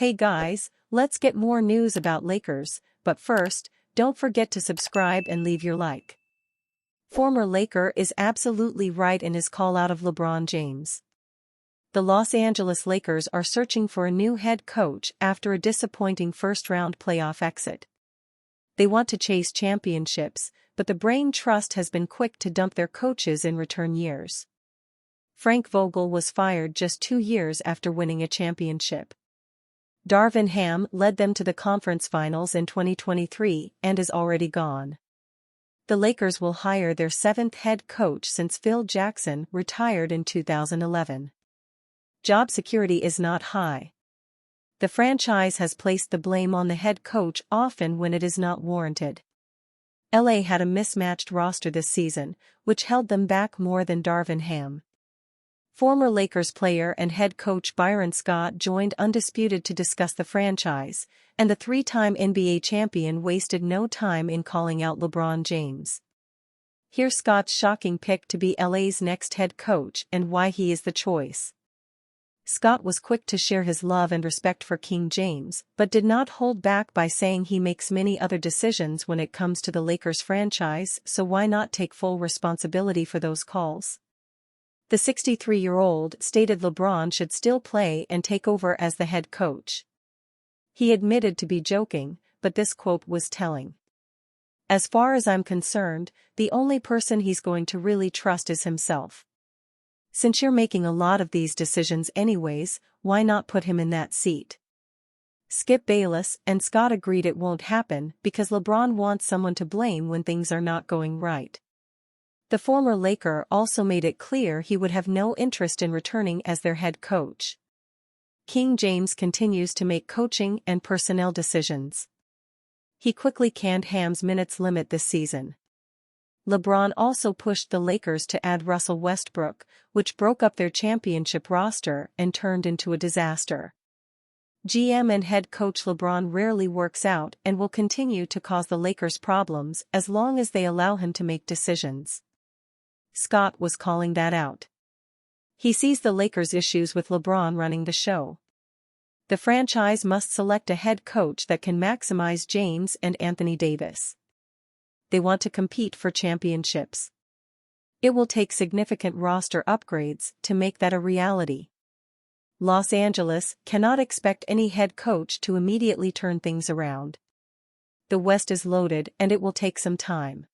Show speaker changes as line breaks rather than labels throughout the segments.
Hey guys, let's get more news about Lakers, but first, don't forget to subscribe and leave your like. Former Laker is absolutely right in his call out of LeBron James. The Los Angeles Lakers are searching for a new head coach after a disappointing first-round playoff exit. They want to chase championships, but the Brain Trust has been quick to dump their coaches in return years. Frank Vogel was fired just 2 years after winning a championship. Darvin Ham led them to the conference finals in 2023 and is already gone. The Lakers will hire their 7th head coach since Phil Jackson retired in 2011. Job security is not high. The franchise has placed the blame on the head coach often when it is not warranted. LA had a mismatched roster this season, which held them back more than Darvin Ham. Former Lakers player and head coach Byron Scott joined Undisputed to discuss the franchise, and the 3-time NBA champion wasted no time in calling out LeBron James. Here's Scott's shocking pick to be LA's next head coach and why he is the choice. Scott was quick to share his love and respect for King James, but did not hold back by saying he makes many other decisions when it comes to the Lakers franchise, so why not take full responsibility for those calls? The 63-year-old stated LeBron should still play and take over as the head coach. He admitted to be joking, but this quote was telling. "As far as I'm concerned, the only person he's going to really trust is himself. Since you're making a lot of these decisions anyways, why not put him in that seat?" Skip Bayless and Scott agreed it won't happen because LeBron wants someone to blame when things are not going right. The former Laker also made it clear he would have no interest in returning as their head coach. King James continues to make coaching and personnel decisions. He quickly canned Ham's minutes limit this season. LeBron also pushed the Lakers to add Russell Westbrook, which broke up their championship roster and turned into a disaster. GM and head coach LeBron rarely works out and will continue to cause the Lakers problems as long as they allow him to make decisions. Scott was calling that out. He sees the Lakers' issues with LeBron running the show. The franchise must select a head coach that can maximize James and Anthony Davis. They want to compete for championships. It will take significant roster upgrades to make that a reality. Los Angeles cannot expect any head coach to immediately turn things around. The West is loaded and it will take some time.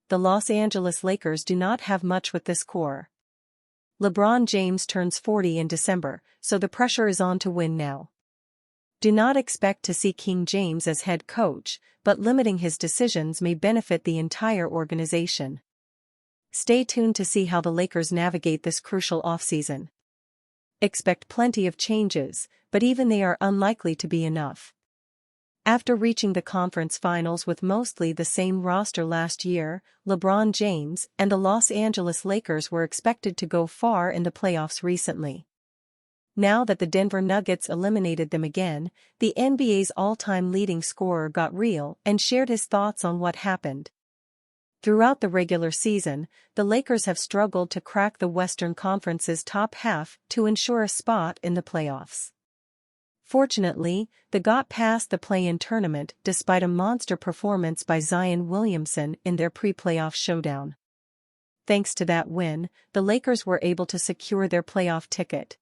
The Los Angeles Lakers do not have much with this core. LeBron James turns 40 in December, so the pressure is on to win now. Do not expect to see King James as head coach, but limiting his decisions may benefit the entire organization. Stay tuned to see how the Lakers navigate this crucial offseason. Expect plenty of changes, but even they are unlikely to be enough. After reaching the conference finals with mostly the same roster last year, LeBron James and the Los Angeles Lakers were expected to go far in the playoffs recently. Now that the Denver Nuggets eliminated them again, the NBA's all-time leading scorer got real and shared his thoughts on what happened. Throughout the regular season, the Lakers have struggled to crack the Western Conference's top half to ensure a spot in the playoffs. Fortunately, they got past the play-in tournament despite a monster performance by Zion Williamson in their pre-playoff showdown. Thanks to that win, the Lakers were able to secure their playoff ticket.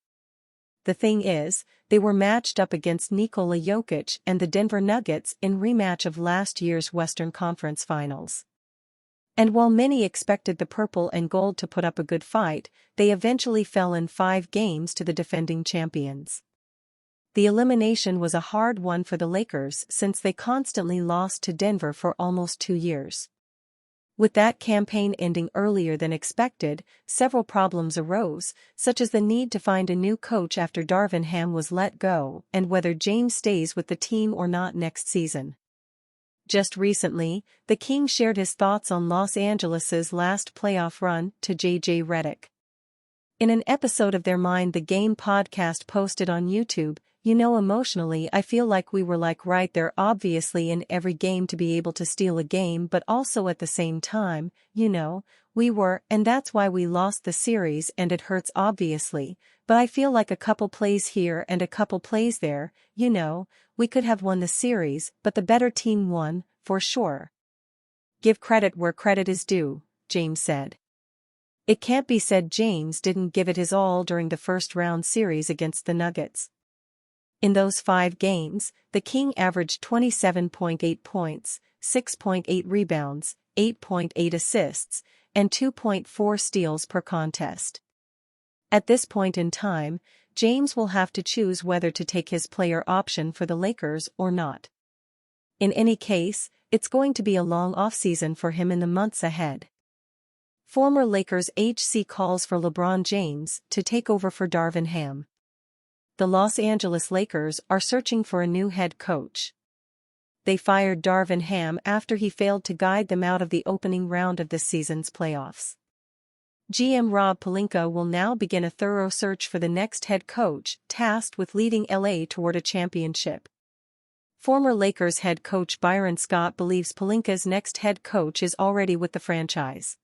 The thing is, they were matched up against Nikola Jokic and the Denver Nuggets in rematch of last year's Western Conference Finals. And while many expected the purple and gold to put up a good fight, they eventually fell in 5 games to the defending champions. The elimination was a hard one for the Lakers since they constantly lost to Denver for almost 2 years. With that campaign ending earlier than expected, several problems arose, such as the need to find a new coach after Darvin Ham was let go and whether James stays with the team or not next season. Just recently, the King shared his thoughts on Los Angeles's last playoff run to JJ Redick. In an episode of their Mind the Game podcast posted on YouTube, emotionally I feel like we were right there obviously in every game to be able to steal a game but also at the same time, we were and that's why we lost the series and it hurts obviously, but I feel like a couple plays here and a couple plays there, we could have won the series, but the better team won, for sure. Give credit where credit is due, James said. It can't be said James didn't give it his all during the first-round series against the Nuggets. In those 5 games, the King averaged 27.8 points, 6.8 rebounds, 8.8 assists, and 2.4 steals per contest. At this point in time, James will have to choose whether to take his player option for the Lakers or not. In any case, it's going to be a long offseason for him in the months ahead. Former Lakers HC calls for LeBron James to take over for Darvin Ham. The Los Angeles Lakers are searching for a new head coach. They fired Darvin Ham after he failed to guide them out of the opening round of this season's playoffs. GM Rob Pelinka will now begin a thorough search for the next head coach tasked with leading LA toward a championship. Former Lakers head coach Byron Scott believes Pelinka's next head coach is already with the franchise.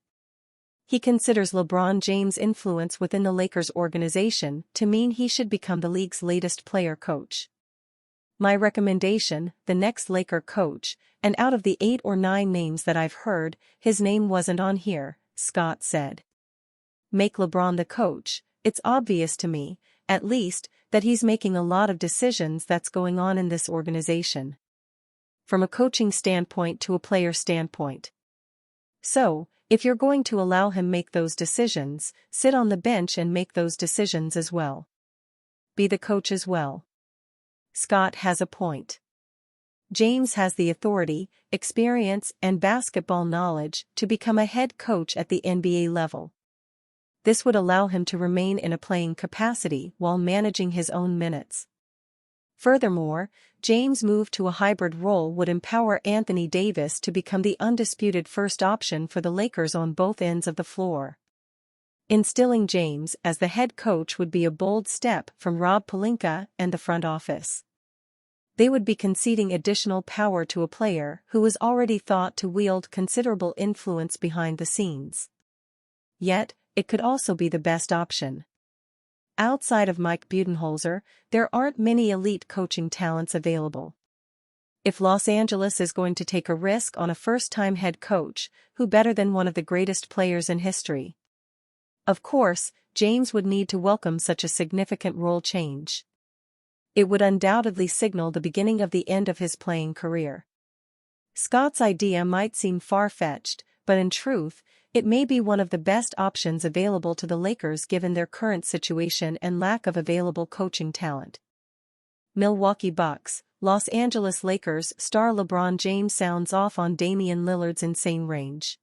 He considers LeBron James' influence within the Lakers organization to mean he should become the league's latest player coach. My recommendation, the next Laker coach, and out of the 8 or 9 names that I've heard, his name wasn't on here, Scott said. Make LeBron the coach. It's obvious to me, at least, that he's making a lot of decisions that's going on in this organization. From a coaching standpoint to a player standpoint. So, if you're going to allow him make those decisions, sit on the bench and make those decisions as well. Be the coach as well. Scott has a point. James has the authority, experience, and basketball knowledge to become a head coach at the NBA level. This would allow him to remain in a playing capacity while managing his own minutes. Furthermore, James' move to a hybrid role would empower Anthony Davis to become the undisputed first option for the Lakers on both ends of the floor. Instilling James as the head coach would be a bold step from Rob Pelinka and the front office. They would be conceding additional power to a player who was already thought to wield considerable influence behind the scenes. Yet, it could also be the best option. Outside of Mike Budenholzer, there aren't many elite coaching talents available. If Los Angeles is going to take a risk on a first-time head coach, who better than one of the greatest players in history? Of course, James would need to welcome such a significant role change. It would undoubtedly signal the beginning of the end of his playing career. Scott's idea might seem far-fetched, but in truth, it may be one of the best options available to the Lakers given their current situation and lack of available coaching talent. Milwaukee Bucks, Los Angeles Lakers star LeBron James sounds off on Damian Lillard's insane range.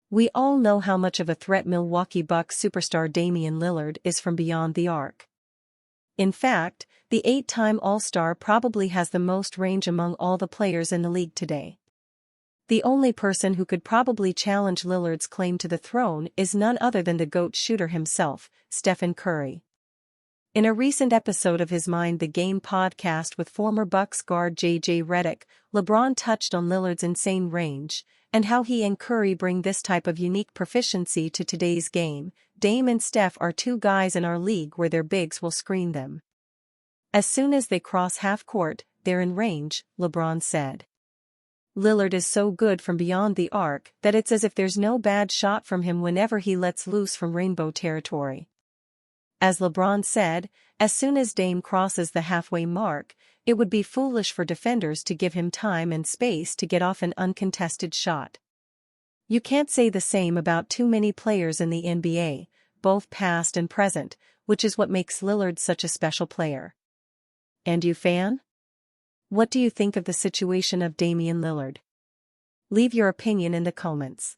We all know how much of a threat Milwaukee Bucks superstar Damian Lillard is from beyond the arc. In fact, the 8-time All-Star probably has the most range among all the players in the league today. The only person who could probably challenge Lillard's claim to the throne is none other than the GOAT shooter himself, Stephen Curry. In a recent episode of his Mind the Game podcast with former Bucks guard J.J. Redick, LeBron touched on Lillard's insane range, and how he and Curry bring this type of unique proficiency to today's game. Dame and Steph are 2 guys in our league where their bigs will screen them. As soon as they cross half court, they're in range, LeBron said. Lillard is so good from beyond the arc that it's as if there's no bad shot from him whenever he lets loose from rainbow territory. As LeBron said, as soon as Dame crosses the halfway mark, it would be foolish for defenders to give him time and space to get off an uncontested shot. You can't say the same about too many players in the NBA, both past and present, which is what makes Lillard such a special player. And you fan? What do you think of the situation of Damian Lillard? Leave your opinion in the comments.